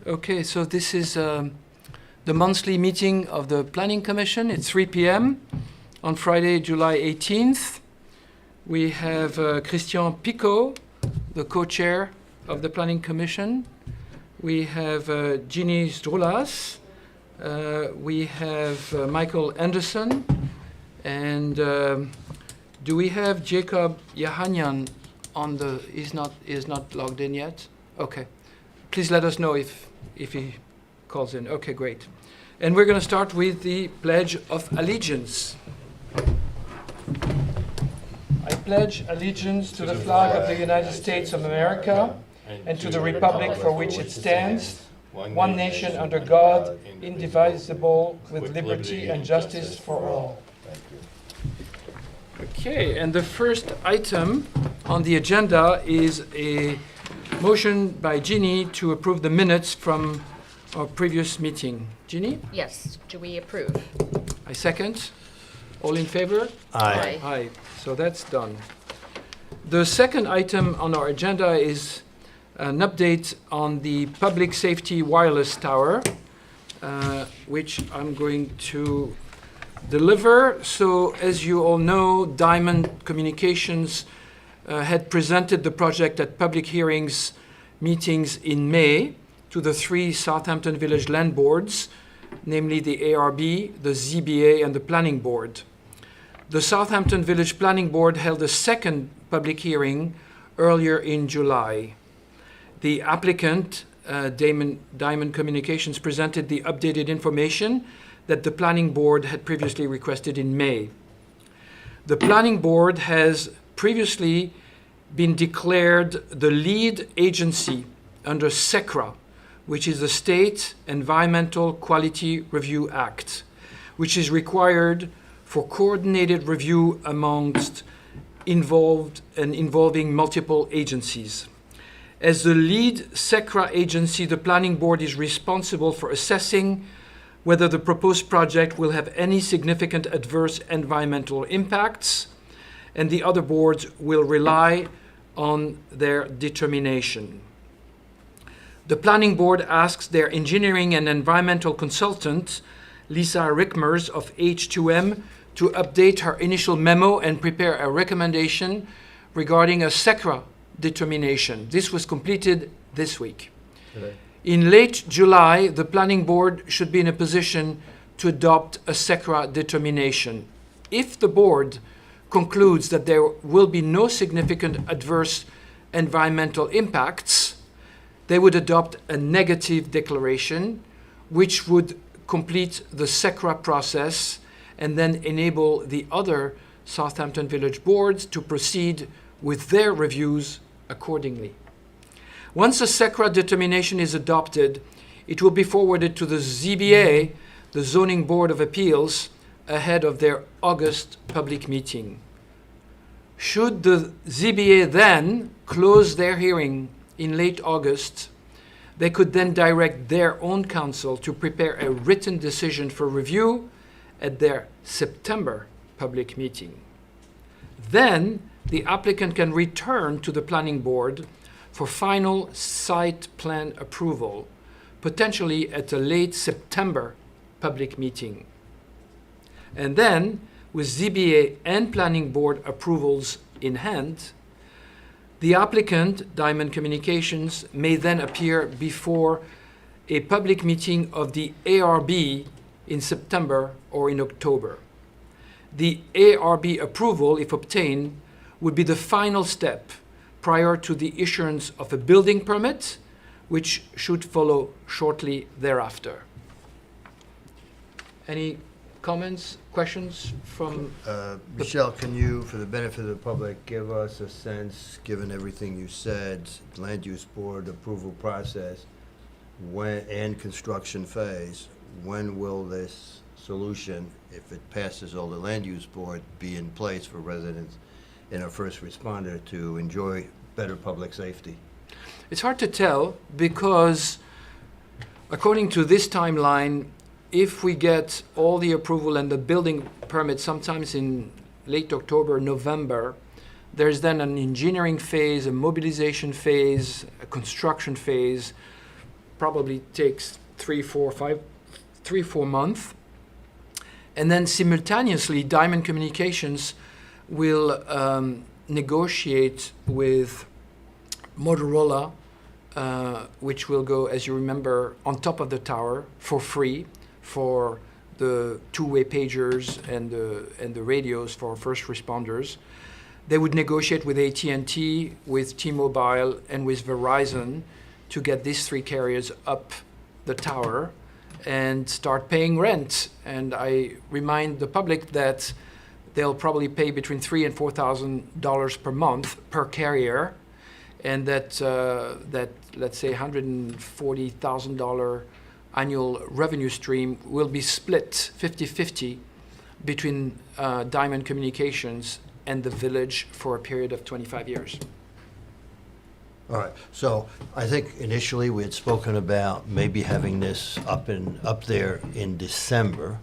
Okay, so this is the monthly meeting of the Planning Commission. It's 3 p.m. on Friday, July 18th. We have Christian Picot, the co-chair of the Planning Commission. We have Ginny Zdroulas. We have Michael Anderson. And do we have Jacob Yahanyan on the... is not logged in yet? Okay. Please let us know if he calls in. Okay, great. And we're going to start with the Pledge of Allegiance. I pledge allegiance to the flag of the United States of America and to the republic for which it stands, one nation under God, indivisible, with liberty and justice for all. Okay, and the first item on the agenda is a motion by Ginny to approve the minutes from our previous meeting. Ginny? Yes, do we approve? I second. All in favor? Aye. Aye. So that's done. The second item on our agenda is an update on the public safety wireless tower, which I'm going to deliver. So as you all know, Diamond Communications had presented the project at public hearings meetings in May to the three Southampton Village Land Boards, namely the ARB, the ZBA, and the Planning Board. The Southampton Village Planning Board held a second public hearing earlier in July. The applicant, Diamond Communications, presented the updated information that the Planning Board had previously requested in May. The Planning Board has previously been declared the lead agency under SECRA, which is the State Environmental Quality Review Act, which is required for coordinated review amongst involving multiple agencies. As the lead SECRA agency, the Planning Board is responsible for assessing whether the proposed project will have any significant adverse environmental impacts, and the other boards will rely on their determination. The Planning Board asks their engineering and environmental consultant, Lisa Rickmers of H2M, to update her initial memo and prepare a recommendation regarding a SECRA determination. This was completed this week. Today. In late July, the Planning Board should be in a position to adopt a SECRA determination. If the board concludes that there will be no significant adverse environmental impacts, they would adopt a negative declaration, which would complete the SECRA process and then enable the other Southampton Village boards to proceed with their reviews accordingly. Once a SECRA determination is adopted, it will be forwarded to the ZBA, the Zoning Board of Appeals, ahead of their August public meeting. Should the ZBA then close their hearing in late August, they could then direct their own counsel to prepare a written decision for review at their September public meeting. Then the applicant can return to the Planning Board for final site plan approval, potentially at a late September public meeting. And then, with ZBA and Planning Board approvals in hand, the applicant, Diamond Communications, may then appear before a public meeting of the ARB in September or in October. The ARB approval, if obtained, would be the final step prior to the issuance of a building permit, which should follow shortly thereafter. Any comments, questions from Michelle, can you, for the benefit of the public, give us a sense, given everything you said, land use board approval process, when and construction phase, when will this solution, if it passes all the land use board, be in place for residents and a first responder to enjoy better public safety? It's hard to tell because, according to this timeline, if we get all the approval and the building permit sometimes in late October, November, there's then an engineering phase, a mobilization phase, a construction phase. probably takes 3-4 months. And then simultaneously, Diamond Communications will negotiate with Motorola, which will go, as you remember, on top of the tower for free for the two-way pagers and the radios for first responders. They would negotiate with AT&T, with T-Mobile, and with Verizon to get these three carriers up the tower and start paying rent. And I remind the public that they'll probably pay between $3,000 and $4,000 per month per carrier, and that let's say $140,000 annual revenue stream will be split 50-50 between Diamond Communications and the village for a period of 25 years. All right, so I think initially we had spoken about maybe having this up there in December.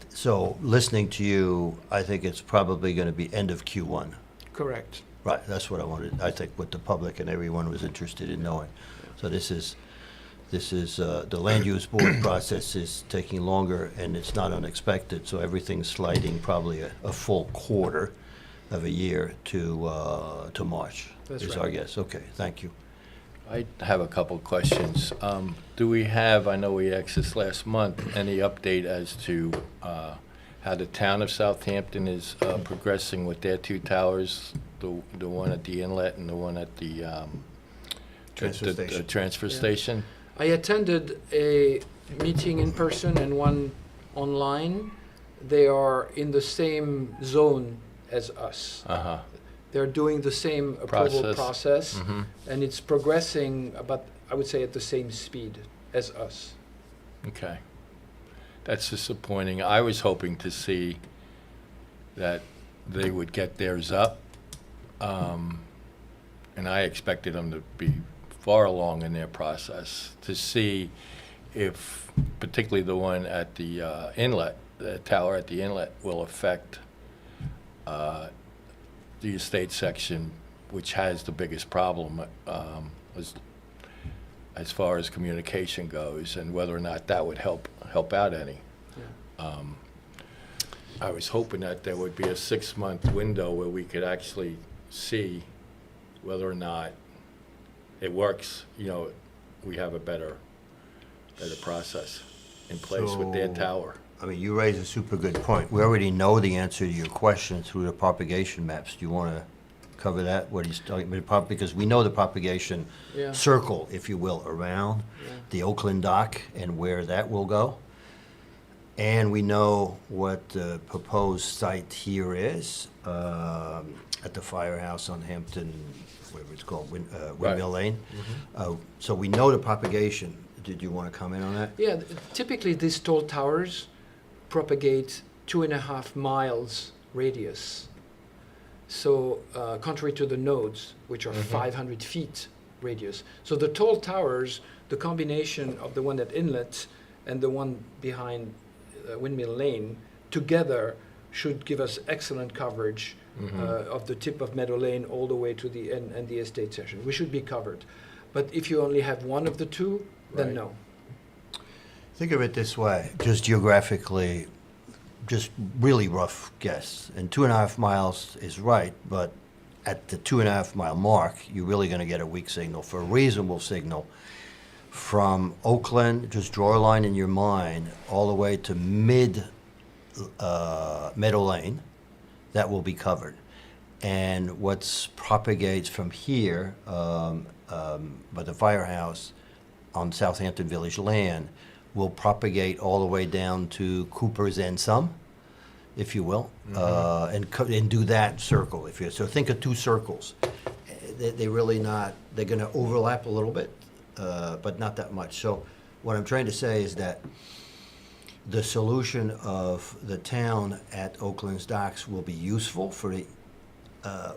So listening to you, I think it's probably going to be end of Q1. Correct. Right, that's what I wanted, I think what the public and everyone was interested in knowing. So this is the land use board process is taking longer, and it's not unexpected, so everything's sliding probably a full quarter of a year to March. That's is right. our guess. Okay, thank you. I have a couple of questions. Do we have, I know we asked this last month, any update as to how the town of Southampton is progressing with their two towers, the one at the inlet and the one at the Transfer station. transfer Yeah. station? I attended a meeting in person and one online. They are in the same zone as us. Uh-huh. They're doing the same approval process, Mhm. and it's progressing about, I would say, at the same speed as us. Okay. That's disappointing. I was hoping to see that they would get theirs up, and I expected them to be far along in their process to see if, particularly the one at the inlet, the tower at the inlet, will affect the estate section, which has the biggest problem as far as communication goes, and whether or not that would help out any. Yeah. I was hoping that there would be a 6-month window where we could actually see whether or not it works. You know, we have a better process in place with their So- tower. I mean, you raise a super good point. We already know the answer to your question through the propagation maps. Do you want to cover that, what he's talking about? Because we know the propagation Yeah. circle, if you will, around Yeah. the Oakland dock and where that will go. And we know what the proposed site here is, at the firehouse on Hampton, whatever it's called, Windmill Lane. So we know the propagation. Did you want to comment on that? Yeah, typically these tall towers propagate 2.5 miles radius. So contrary to the nodes, which are 500 feet radius. So the tall towers, the combination of the one at Inlet and the one behind Windmill Lane, together should give us excellent coverage of the tip of Meadow Lane all the way to the end and the estate section. We should be covered. But if you only have one of the two, then Right. no. Think of it this way, just geographically, just really rough guess. And 2.5 miles is right, but at the 2.5 mile mark, you're really going to get a weak signal. For a reasonable signal, from Oakland, just draw a line in your mind, all the way to Meadow Lane, that will be covered. And what propagates from here, by the firehouse on Southampton Village land, will propagate all the way down to Cooper's and some, if you will, and do that circle. So think of two circles. They're really not. They're going to overlap a little bit, but not that much. So what I'm trying to say is that the solution of the town at Oakland's docks will be useful for the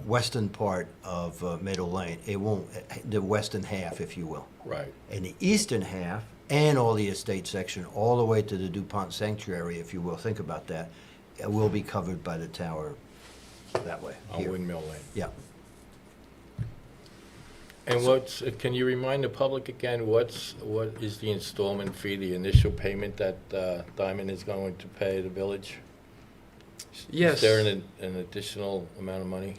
western part of Meadow Lane. It won't, the western half, if you will. Right. And the eastern half, and all the estate section, all the way to the DuPont Sanctuary, if you will, think about that, it will be covered by the tower that way. On here. Windmill Lane. Yeah. And can you remind the public again, what is the installment fee, the initial payment that Diamond is going to pay the village? Yes. Is there an additional amount of money?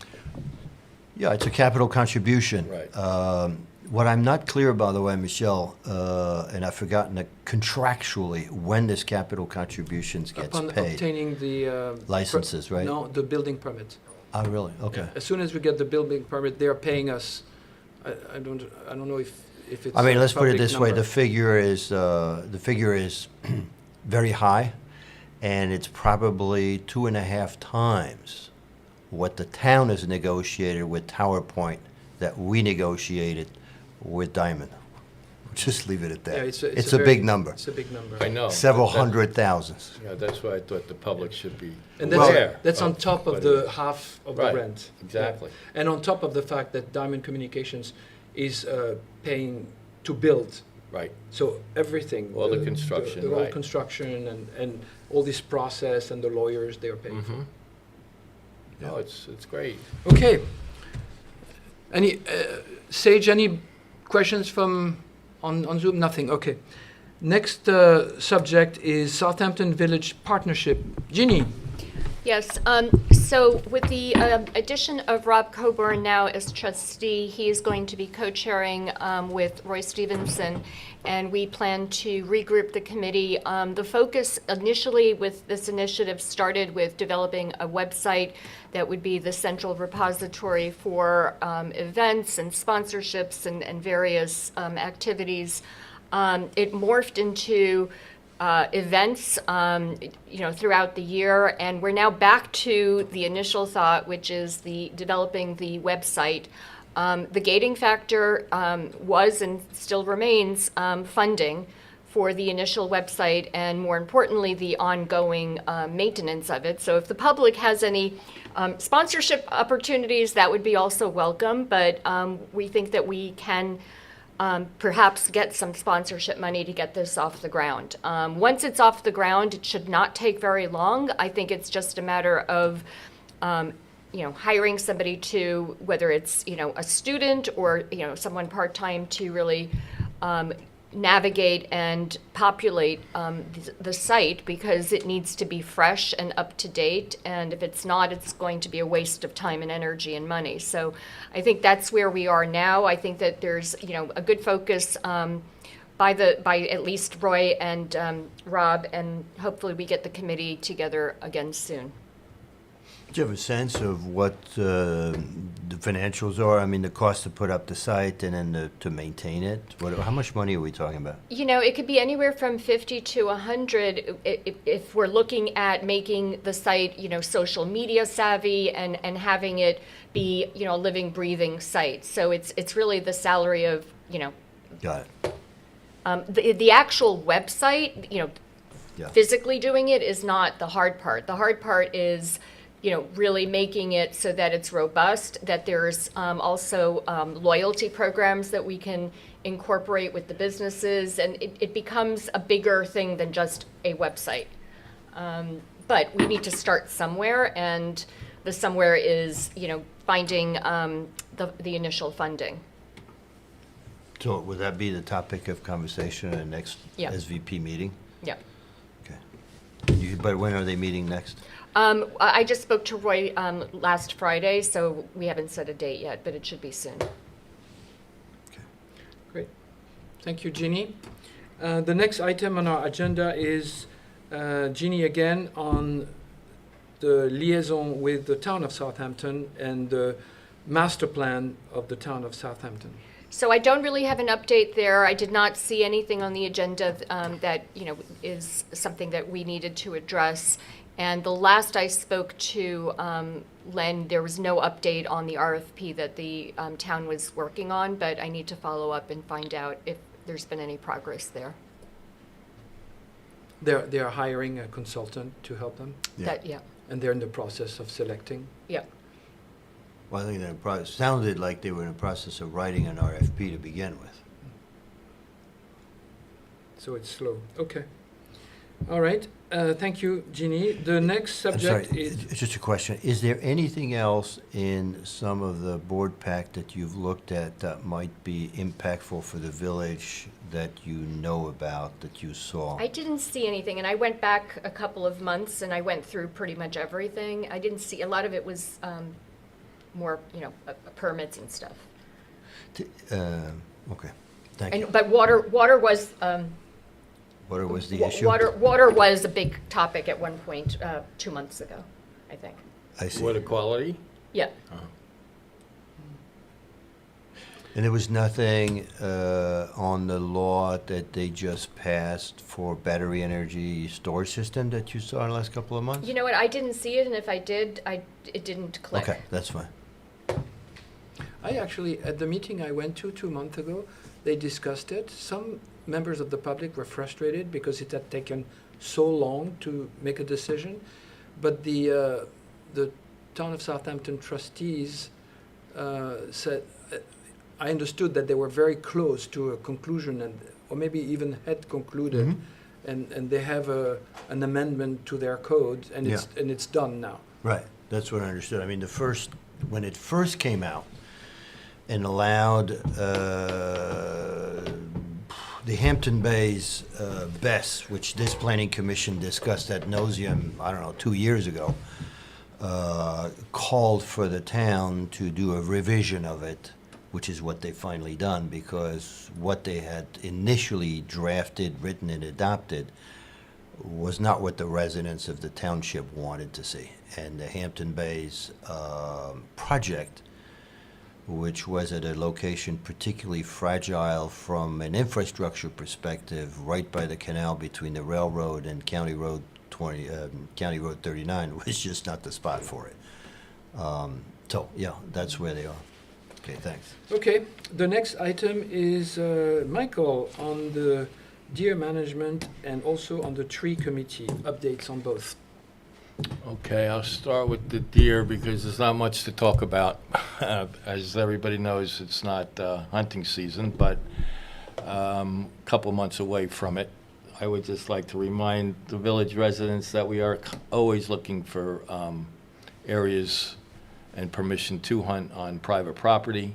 Yeah, it's a capital contribution. Right. What I'm not clear, by the way, Michelle, and I've forgotten contractually when this capital contributions gets Upon paid. obtaining the Licenses, right? No, the building permit. Oh, really? Okay. Yeah. As soon as we get the building permit, they are paying us. I don't know if it's. I mean, a let's put it public this way: number. the figure is very high, and it's probably 2.5 times what the town has negotiated with Tower Point that we negotiated with Diamond. Just leave it at that. Yeah, it's a big number. It's a big number. I know. Several That- hundred thousands. Yeah, that's why I thought the public should be And aware. that's on top of what the it is. half of Right, the rent. exactly. Yeah. And on top of the fact that Diamond Communications is paying to build. Right. So everything. All the construction, the whole right. construction and all this process and the lawyers they are paying Mm-hmm. Yeah. No, it's great. for. Okay. Any, Sage, any questions from on Zoom? Nothing. Okay. Next subject is Southampton Village Partnership. Ginny. Yes, so with the addition of Rob Coburn now as trustee, he is going to be co-chairing with Roy Stevenson, and we plan to regroup the committee. The focus initially with this initiative started with developing a website that would be the central repository for events and sponsorships and various activities. It morphed into events, throughout the year, and we're now back to the initial thought, which is developing the website. The gating factor was and still remains funding for the initial website, and more importantly, the ongoing maintenance of it. So if the public has any sponsorship opportunities, that would be also welcome, but we think that we can perhaps get some sponsorship money to get this off the ground. Once it's off the ground, it should not take very long. I think it's just a matter of, hiring somebody to, whether it's, a student or, someone part-time to really navigate and populate the site, because it needs to be fresh and up to date, and if it's not, it's going to be a waste of time and energy and money. So I think that's where we are now. I think that there's a good focus by at least Roy and Rob, and hopefully we get the committee together again soon. Do you have a sense of what the financials are? I mean, the cost to put up the site and then to maintain it? How much money are we talking about? It could be anywhere from 50 to 100 if we're looking at making the site, social media savvy and having it be, a living, breathing site. So it's really the salary of, Got it. the actual website, Yeah. physically doing it is not the hard part. The hard part is, really making it so that it's robust, that there's also loyalty programs that we can incorporate with the businesses, and it becomes a bigger thing than just a website. But we need to start somewhere, and the somewhere is, finding the initial funding. So would that be the topic of conversation at the next Yeah. SVP meeting? Yeah. Okay. But when are they meeting next? I just spoke to Roy last Friday, so we haven't set a date yet, but it should be soon. Great. Thank you, Ginny. The next item on our agenda is Ginny again on the liaison with the town of Southampton and the master plan of the town of Southampton. So I don't really have an update there. I did not see anything on the agenda that is something that we needed to address. And the last I spoke to Len, there was no update on the RFP that the town was working on, but I need to follow up and find out if there's been any progress there. They are hiring a consultant to help them, Yeah. and they're in the process of selecting. Yeah. Well, I think it sounded like they were in the process of writing an RFP to begin with. So it's slow. Okay. All right. Thank you, Jeannie. The next I'm sorry, subject is... it's just a question. Is there anything else in some of the board pack that you've looked at that might be impactful for the village that you know about, that you saw? I didn't see anything, and I went back a couple of months, and I went through pretty much everything. I didn't see, a lot of it was more, permits and stuff. Okay, thank you. But water was, What was the issue? water was a big topic at one point, 2 months ago, I think. I see. Water quality? Yeah. And there was nothing on the law that they just passed for battery energy storage system that you saw in the last couple of months? You know what, I didn't see it, and if I did, it didn't click. Okay, that's fine. I actually, at the meeting I went to 2 months ago, they discussed it. Some members of the public were frustrated because it had taken so long to make a decision. But the town of Southampton trustees said, I understood that they were very close to a conclusion, or maybe even had concluded, and they have an amendment to their code, and it's done now. Right, that's what I understood. I mean, when it first came out and allowed the Hampton Bays BESS, which this planning commission discussed ad nauseum, 2 years ago, called for the town to do a revision of it, which is what they finally done, because what they had initially drafted, written, and adopted was not what the residents of the township wanted to see. And the Hampton Bays project, which was at a location particularly fragile from an infrastructure perspective, right by the canal between the railroad and County Road 39, was just not the spot for it. So, yeah, that's where they are. Okay, thanks. Okay, the next item is Michael on the deer management and also on the tree committee, updates on both. Okay, I'll start with the deer because there's not much to talk about. As everybody knows, it's not hunting season, but a couple months away from it. I would just like to remind the village residents that we are always looking for areas and permission to hunt on private property.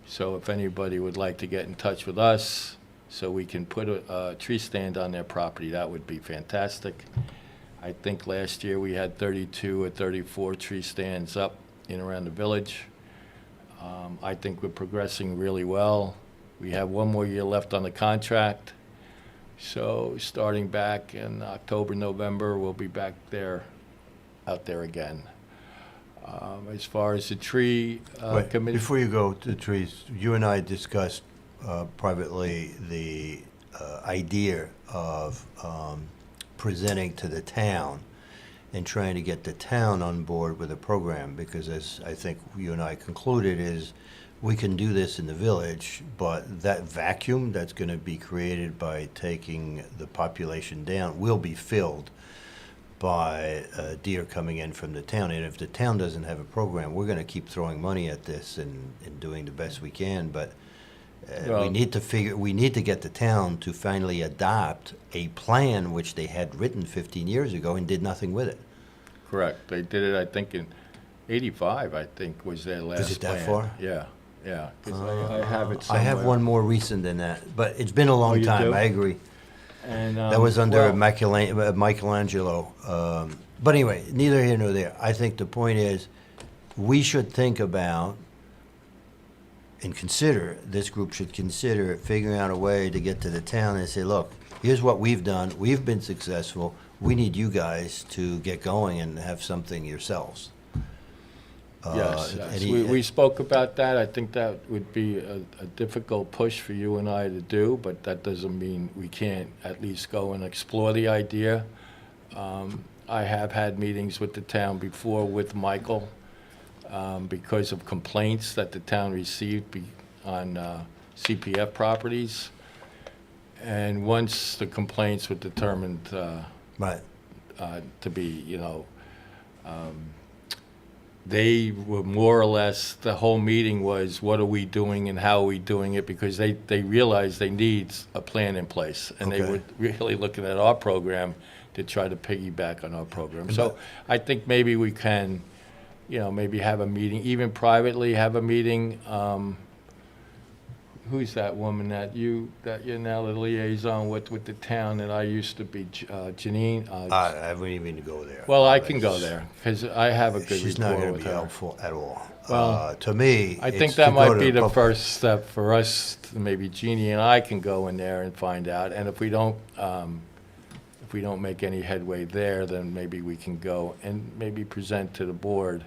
So if anybody would like to get in touch with us so we can put a tree stand on their property, that would be fantastic. I think last year we had 32 or 34 tree stands up in around the village. I think we're progressing really well. We have one more year left on the contract. So starting back in October, November, we'll be back there, out there again. As far as the tree Wait, committee. before you go to the trees, you and I discussed privately the idea of presenting to the town and trying to get the town on board with a program, because as I think you and I concluded is we can do this in the village, but that vacuum that's going to be created by taking the population down will be filled by deer coming in from the town. And if the town doesn't have a program, we're going to keep throwing money at this and doing the best we can, but Well- we need to get the town to finally adopt a plan which they had written 15 years ago and did nothing with it. Correct. They did it, I think, in '85, I think, was their last it that plan. far? Yeah, yeah. 'Cause I have it I have somewhere. one more recent than that, but it's been a long you time, do? I agree. And, That was under well, Michelangelo. But anyway, neither here nor there. I think the point is, we should think about and consider, this group should consider figuring out a way to get to the town and say, look, here's what we've done. We've been successful. We need you guys to get going and have something yourselves. Yes, yes. any- We spoke about that. I think that would be a difficult push for you and I to do, but that doesn't mean we can't at least go and explore the idea. I have had meetings with the town before with Michael because of complaints that the town received on CPF properties. And once the complaints were determined Right. to be, they were more or less, the whole meeting was, what are we doing and how are we doing it? Because they realized they need a plan in place. And they Okay. were really looking at our program to try to piggyback on our program. So I think maybe we can, maybe have a meeting, even privately have a meeting. Who's that woman that you're now the liaison with the town that I used to be, Janine? I wouldn't even go there. Well, I can go there, because I have a good She's not rapport going to with be her. helpful at all. Well, To me, I it's think to that go might to be the pub- first step for us, maybe Jeannie and I can go in there and find out, and if we don't make any headway there, then maybe we can go and maybe present to the board,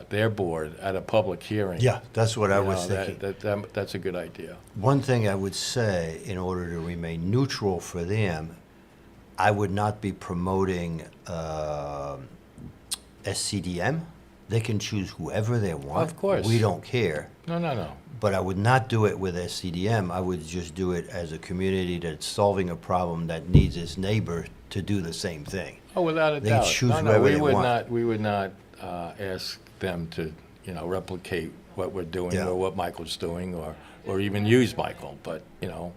their board, at a public hearing. Yeah, that's what I You was know, thinking. that's a good idea. One thing I would say, in order to remain neutral for them, I would not be promoting SCDM. They can choose whoever they want. Of course. We don't care. No. But I would not do it with SCDM. I would just do it as a community that's solving a problem that needs its neighbor to do the same thing. Oh, without a They doubt. choose No, whoever we they would want. not, we would not ask them to, replicate what we're doing Yeah. or what Michael's doing, or even use Michael, but,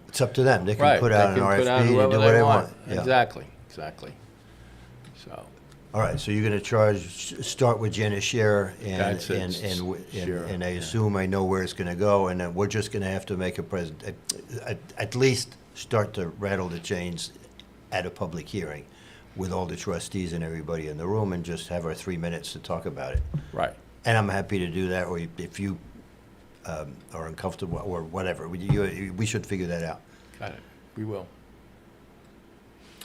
It's up to them. They can right. put out they an can put out RFP and whoever do what they want. Yeah. Exactly. So, All right, so you're going to start with Janice Scherer, and That's it, Scherer, and I yeah. assume I know where it's going to go, and then we're just going to have to make at least start to rattle the chains at a public hearing with all the trustees and everybody in the room, and just have our 3 minutes to talk about it. right. And I'm happy to do that, or if you are uncomfortable, or whatever. We should figure that out. Got it. We will.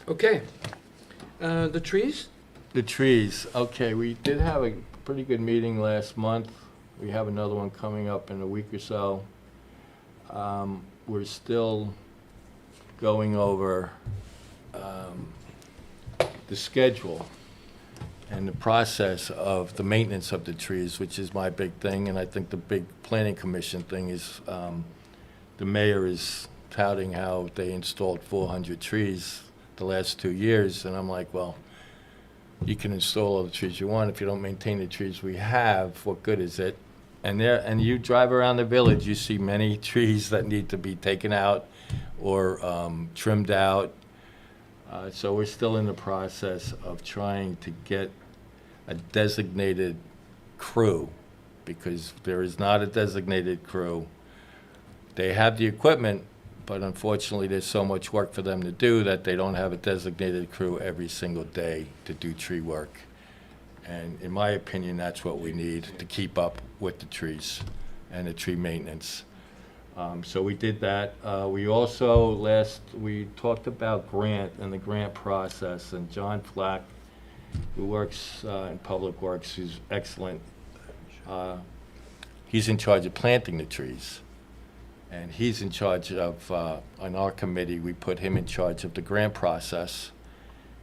Okay. The trees? The trees, okay, we did have a pretty good meeting last month. We have another one coming up in a week or so. We're still going over the schedule and the process of the maintenance of the trees, which is my big thing, and I think the big planning commission thing is, the mayor is touting how they installed 400 trees the last 2 years, and I'm like, well, you can install all the trees you want. If you don't maintain the trees we have, what good is it? And you drive around the village, you see many trees that need to be taken out or trimmed out. So we're still in the process of trying to get a designated crew, because there is not a designated crew. They have the equipment, but unfortunately, there's so much work for them to do that they don't have a designated crew every single day to do tree work. And in my opinion, that's what we need to keep up with the trees and the tree maintenance. So we did that. We also, we talked about grant and the grant process, and John Flack, who works in Public Works, who's excellent, he's in charge of planting the trees. And he's in charge of, on our committee, we put him in charge of the grant process.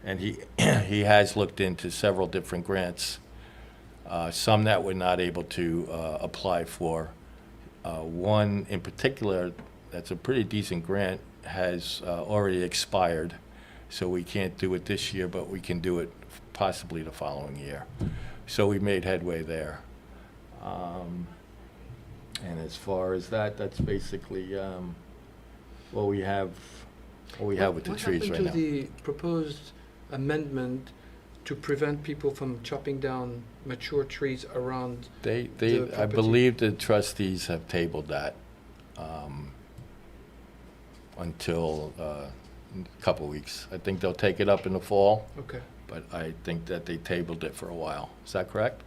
And he has looked into several different grants, some that we're not able to apply for. One in particular, that's a pretty decent grant, has already expired. So we can't do it this year, but we can do it possibly the following year. So we made headway there. And as far as that, that's basically what we have with the trees right now. What happened to the proposed amendment to prevent people from chopping down mature trees around? I property? believe the trustees have tabled that until a couple of weeks. I think they'll take it up in the fall, Okay. but I think that they tabled it for a while. Is that correct?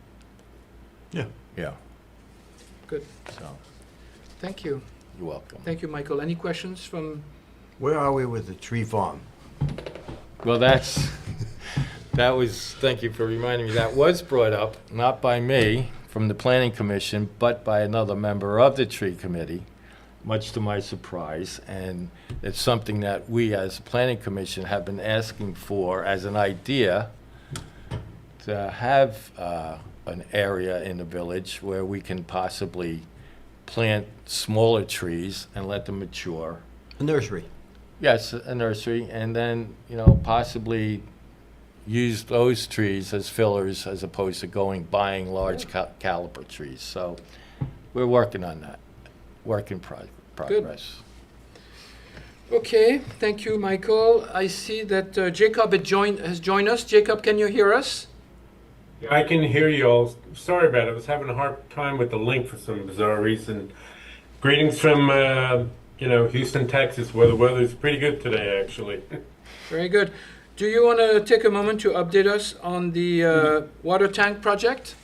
Yeah. Yeah. Good. So, Thank you. you're welcome. Thank you, Michael. Any questions from? Where are we with the tree farm? Well, thank you for reminding me, that was brought up, not by me, from the Planning Commission, but by another member of the Tree Committee, much to my surprise. And it's something that we, as a Planning Commission, have been asking for as an idea, to have an area in the village where we can possibly plant smaller trees and let them mature. A nursery. Yes, a nursery, and then, possibly use those trees as fillers as opposed to buying large caliber trees. So we're working on that, work in progress. Okay, thank you, Michael. I see that Jacob has joined us. Jacob, can you hear us? I can hear you all. Sorry about it. I was having a hard time with the link for some bizarre reason. Greetings from, Houston, Texas, where the weather's pretty good today, actually. Very good. Do you want to take a moment to update us on the water tank project?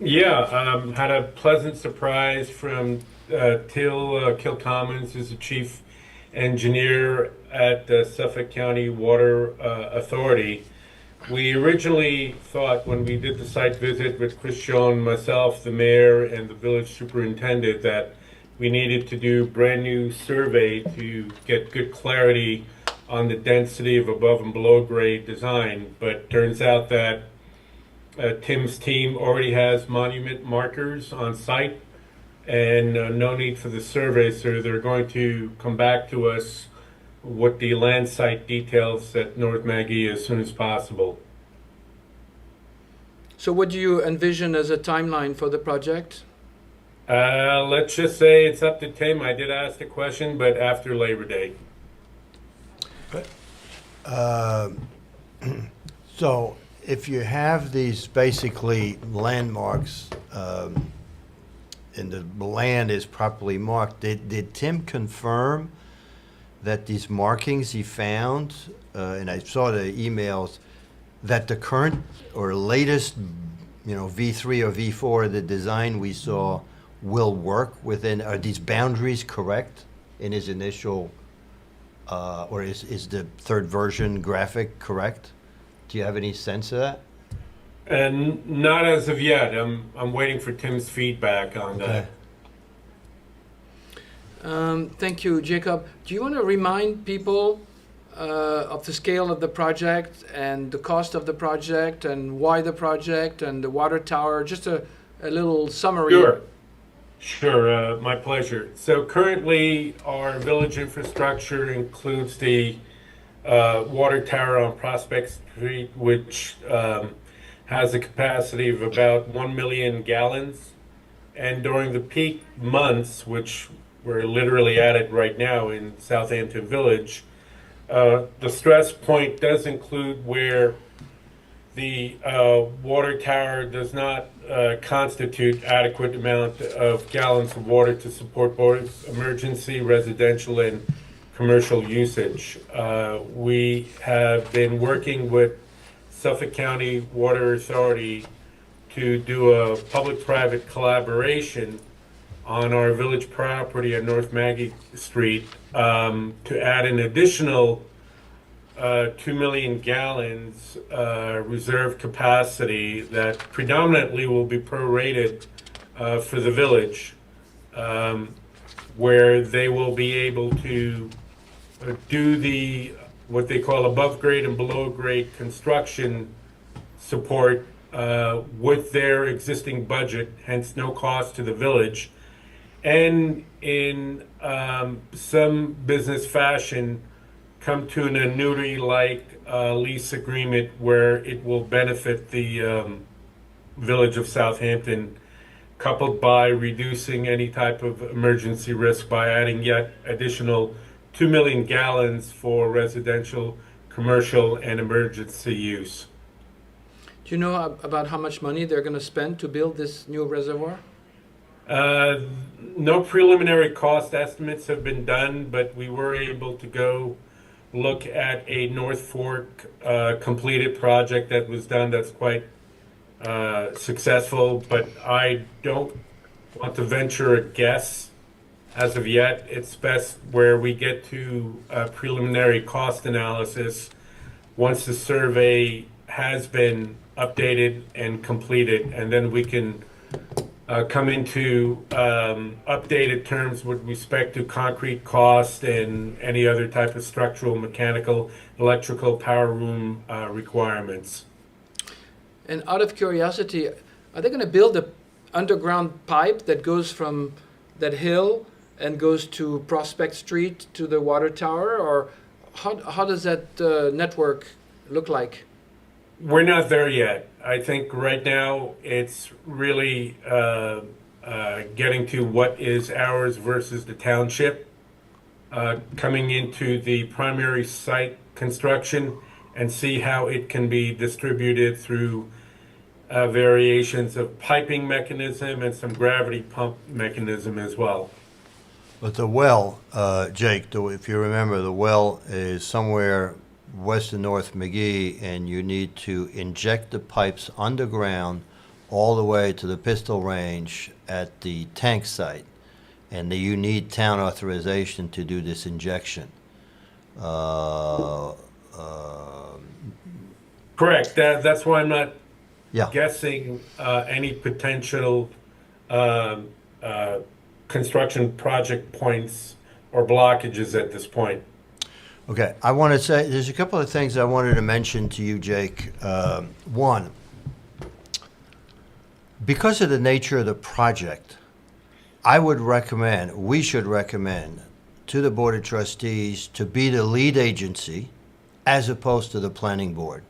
Yeah, had a pleasant surprise from Till Kilcommons, who's the chief engineer at the Suffolk County Water Authority. We originally thought when we did the site visit with Christian, myself, the mayor, and the village superintendent that we needed to do brand new survey to get good clarity on the density of above and below grade design. But turns out that Tim's team already has monument markers on site and no need for the survey, so they're going to come back to us with the land site details at North Maggie as soon as possible. So what do you envision as a timeline for the project? Let's just say it's up to Tim. I did ask the question, but after Labor Day. So if you have these basically landmarks, and the land is properly marked, did Tim confirm that these markings he found, and I saw the emails, that the current or latest, V3 or V4, the design we saw, will work within, are these boundaries correct in his initial, or is the third version graphic correct? Do you have any sense of that? And not as of yet. I'm waiting for Tim's feedback on that. Thank you, Jacob. Do you want to remind people of the scale of the project and the cost of the project and why the project and the water tower? Just a little summary. Sure, my pleasure. So currently our village infrastructure includes the water tower on Prospect Street, which has a capacity of about 1 million gallons. And during the peak months, which we're literally at it right now in Southampton Village, the stress point does include where the water tower does not constitute adequate amount of gallons of water to support both emergency, residential, and commercial usage. We have been working with Suffolk County Water Authority to do a public-private collaboration on our village property on North Maggie Street to add an additional 2 million gallons reserve capacity that predominantly will be prorated for the village, where they will be able to do the what they call above grade and below grade construction support with their existing budget, hence no cost to the village, and in some business fashion come to an annuity-like lease agreement where it will benefit the village of Southampton, coupled by reducing any type of emergency risk by adding yet additional 2 million gallons for residential, commercial, and emergency use. Do you know about how much money they're going to spend to build this new reservoir? No preliminary cost estimates have been done, but we were able to go look at a North Fork completed project that was done that's quite successful, but I don't want to venture a guess as of yet. It's best where we get to a preliminary cost analysis once the survey has been updated and completed, and then we can come into updated terms with respect to concrete cost and any other type of structural, mechanical, electrical, power room requirements. And out of curiosity, are they going to build an underground pipe that goes from that hill and goes to Prospect Street to the water tower, or how does that network look like? We're not there yet. I think right now it's really getting to what is ours versus the township. coming into the primary site construction and see how it can be distributed through variations of piping mechanism and some gravity pump mechanism as well. But the well, Jake, if you remember, the well is somewhere west of North McGee, and you need to inject the pipes underground all the way to the pistol range at the tank site. And you need town authorization to do this injection. Correct. That's why I'm not Yeah. guessing any potential construction project points or blockages at this point. Okay, I want to say, there's a couple of things I wanted to mention to you, Jake. One, because of the nature of the project, I would recommend, we should recommend to the Board of Trustees to be the lead agency as opposed to the planning board.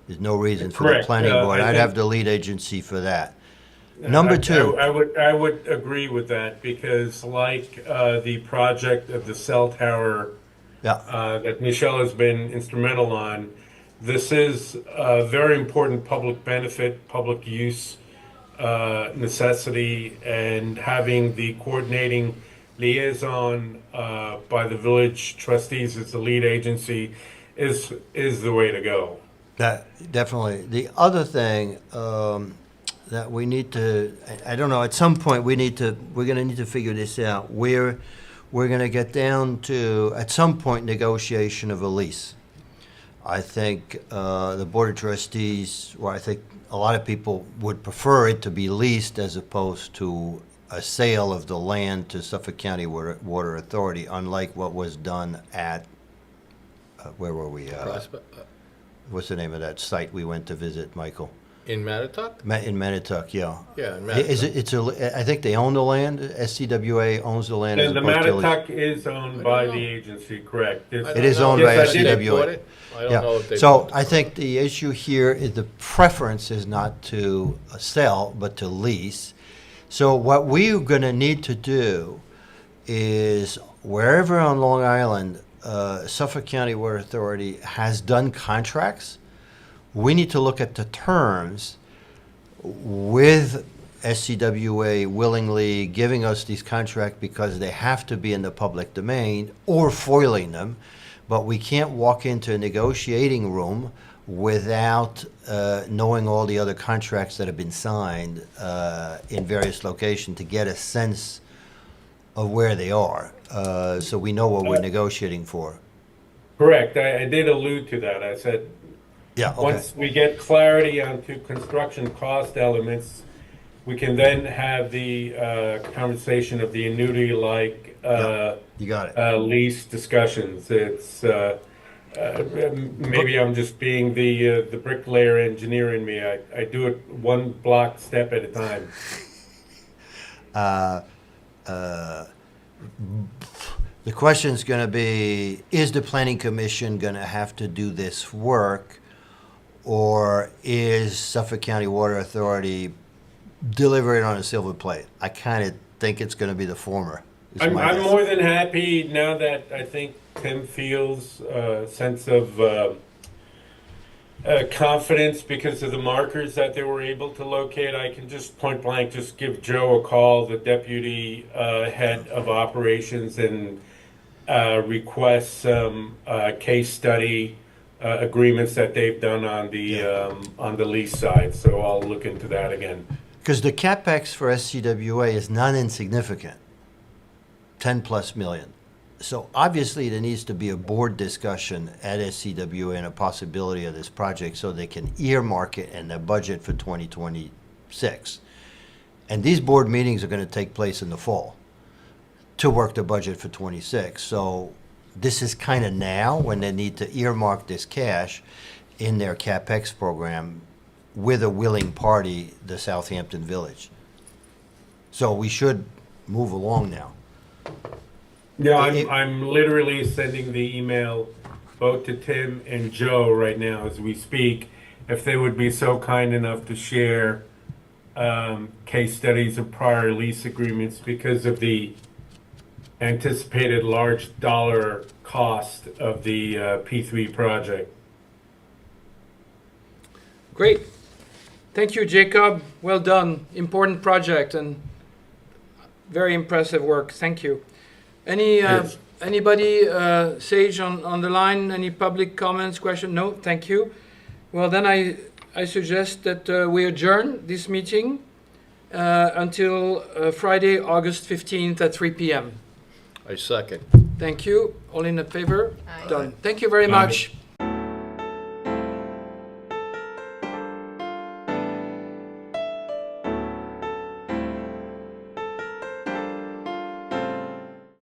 There's no reason for the Correct. planning board. I I'd think- have the lead agency for that. Number two. I would agree with that because like the project of the cell tower Yeah, that Michelle has been instrumental on, this is a very important public benefit, public use necessity, and having the coordinating liaison by the village trustees as the lead agency is the way to go. that, definitely. The other thing, that we need to, I don't know, at some point, we're gonna need to figure this out. We're gonna get down to, at some point, negotiation of a lease. I think, the Board of Trustees, or I think a lot of people would prefer it to be leased as opposed to a sale of the land to Suffolk County Water Authority, unlike what was done at, where were we? What's the name of that site we went to visit, Michael? In Matatuck? In Manitowoc, yeah. Yeah, in Is Matatuck. it, I think they own the land, SCWA owns the land as And the opposed to. Matatuck is owned by the agency, correct? I don't It is know owned if by they SCWA. bought it. I don't know if they So bought it. I think the issue here is the preference is not to sell, but to lease. So what we're gonna need to do is wherever on Long Island, Suffolk County Water Authority has done contracts, we need to look at the terms with SCWA willingly giving us these contracts because they have to be in the public domain or foiling them. But we can't walk into a negotiating room without knowing all the other contracts that have been signed in various locations to get a sense of where they are, so we know what we're negotiating for. Correct. I did allude to that. I said, Yeah, okay. once we get clarity onto construction cost elements, we can then have the conversation of the annuity-like You got it. lease discussions. It's maybe I'm just being the bricklayer engineer in me. I do it one block step at a time. The question's going to be, is the planning commission going to have to do this work, or is Suffolk County Water Authority deliver it on a silver plate? I kind of think it's going to be the former. is I'm my guess. more than happy now that I think Tim feels a sense of confidence because of the markers that they were able to locate. I can just point blank just give Joe a call, the deputy head of operations, and request some case study agreements that they've done on the lease side. So I'll look into that again. Because the CapEx for SCWA is not insignificant, 10 plus million. So obviously there needs to be a board discussion at SCWA and a possibility of this project so they can earmark it in their budget for 2026. And these board meetings are going to take place in the fall to work the budget for 26. So this is kind of now when they need to earmark this cash in their CapEx program with a willing party, the Southampton Village. So we should move along now. Yeah, It- I'm literally sending the email both to Tim and Joe right now as we speak, if they would be so kind enough to share case studies of prior lease agreements because of the anticipated large dollar cost of the P3 project. Great. Thank you, Jacob. Well done. Important project and very impressive work. Thank you. Yes. Anybody, Sage, on the line? Any public comments, question? No? Thank you. Well, then I suggest that we adjourn this meeting until Friday, August 15th at 3 p.m. I second. Thank you. All in favor? Aye. Done. Thank you very Aye. much.